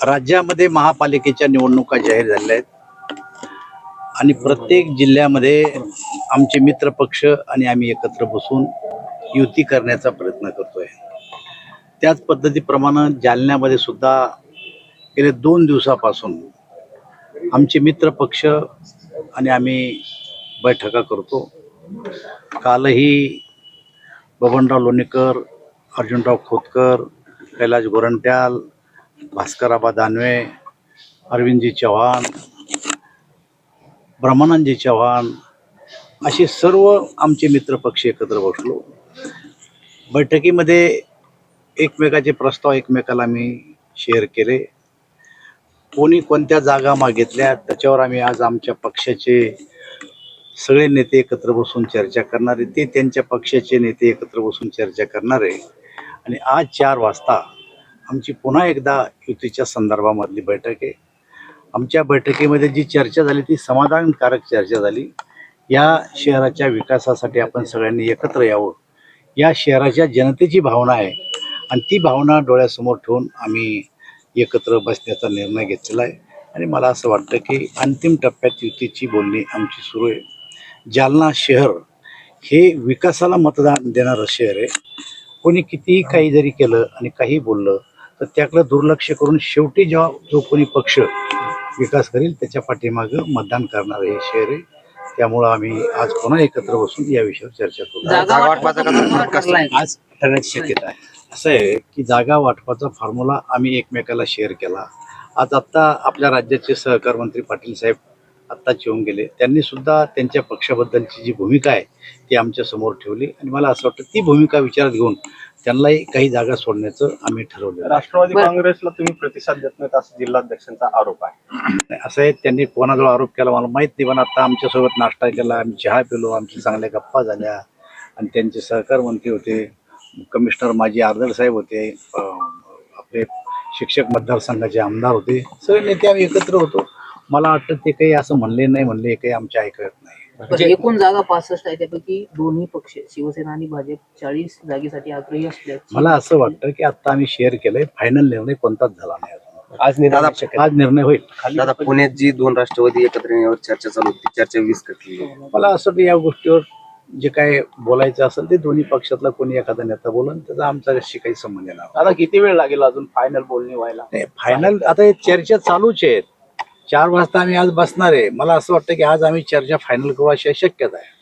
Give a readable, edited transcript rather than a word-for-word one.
राज्यामध्ये महापालिकेच्या निवडणुका जाहीर झालेल्या आहेत आणि प्रत्येक जिल्ह्यामध्ये आमचे मित्र पक्ष आणि आम्ही एकत्र बसून युती करण्याचा प्रयत्न करतोय। त्याच पद्धतीप्रमाणे जालन्यामध्ये सुद्धा गेले 2 दिवसापासून आमचे मित्र पक्ष आणि आम्ही बैठका करतो। कालही बबनराव लोणीकर, अर्जुनराव खोतकर, कैलाश गोरंट्याल, भास्करआबा दानवे, अरविंदजी चव्हाण, ब्रह्मानंदजी चव्हाण असे सर्व आमचे मित्र पक्ष एकत्र बसलो। बैठकीमध्ये एकमेकाचे प्रस्ताव एकमेकाला आम्ही शेअर केले। कोणी कोणत्या जागा मागितल्या त्याच्यावर आम्ही आज आमच्या पक्षाचे सगळे नेते एकत्र बसून चर्चा करणार आहे। ते त्यांच्या पक्षाचे नेते एकत्र बसून चर्चा करणार आहे आणि आज 4 वाजता आमची पुन्हा एकदा युतीच्या संदर्भामधली बैठक आहे। आमच्या बैठकीमध्ये जी चर्चा झाली ती समाधानकारक चर्चा झाली। या शहराच्या विकासासाठी आपण सगळ्यांनी एकत्र यावं, या शहराच्या जनतेची भावना आहे आणि ती भावना डोळ्यासमोर ठेवून आम्ही एकत्र बसण्याचा निर्णय घेतलेला आहे आणि मला असं वाटतं की अंतिम टप्प्यात युतीची बोलणी आमची सुरू आहे। जालना शहर हे विकासाला मतदान देणारं शहर आहे। कोणी कितीही काही जरी केलं आणि काही बोललं तर त्याकडे दुर्लक्ष करून शेवटी जेव्हा जो कोणी पक्ष विकास करेल त्याच्या पाठीमागं मतदान करणारं हे शहर आहे। त्यामुळं आम्ही आज पुन्हा एकत्र बसून या विषयावर चर्चा करू। आज ठरण्याची शक्यता आहे। असं आहे की जागा वाटपाचा फॉर्म्युला आम्ही एकमेकाला शेअर केला। आज आत्ता आपल्या राज्याचे सहकार मंत्री पाटील साहेब आत्ताच येऊन गेले, त्यांनी सुद्धा त्यांच्या पक्षाबद्दलची जी भूमिका आहे ती आमच्या समोर ठेवली आणि मला असं वाटतं ती भूमिका विचारात घेऊन त्यांनाही काही जागा सोडण्याचं आम्ही ठरवलं। राष्ट्रवादी काँग्रेसला तुम्ही प्रतिसाद देत नाहीत असं जिल्हाध्यक्षांचा आरोप आहे। असं आहे, त्यांनी कोणाजवळ आरोप केला मला माहीत नाही, पण आता आमच्यासोबत नाश्ता केला, आम्ही चहा पिलो, आमची चांगल्या गप्पा झाल्या आणि त्यांचे सहकार मंत्री होते, कमिशनर माजी आर्दळ साहेब होते, आपले शिक्षक मतदारसंघाचे आमदार होते, सगळे नेते आम्ही एकत्र होतो। मला वाटतं ते काही असं म्हणले नाही म्हणले काही आमच्या ऐकत नाही। एकूण जागा 65 आहे, त्यापैकी दोन्ही पक्ष शिवसेना आणि भाजप 40 जागेसाठी आग्रही असल्याचे मला असं वाटतं की आता आम्ही शेअर केलंय, फायनल निर्णय कोणताच झाला नाही आज निर्णय होईल। दादा, पुण्यात जी 2 राष्ट्रवादी एकत्र येण्यावर चर्चा चालू होती, चर्चा 20 कटली। मला असं वाटतं या गोष्टीवर जे काय बोलायचं असेल ते दोन्ही पक्षातला कोणी एखादा नेता बोलन, त्याचा आमचा कशी काही संबंध नाही। आता किती वेळ लागेल अजून फायनल बोलणी व्हायला? फायनल आता हे चर्चा चालूच आहेत। 4 वाजता आम्ही आज बसणार आहे। मला असं वाटतं की आज आम्ही चर्चा फायनल करू अशी शक्यता आहे।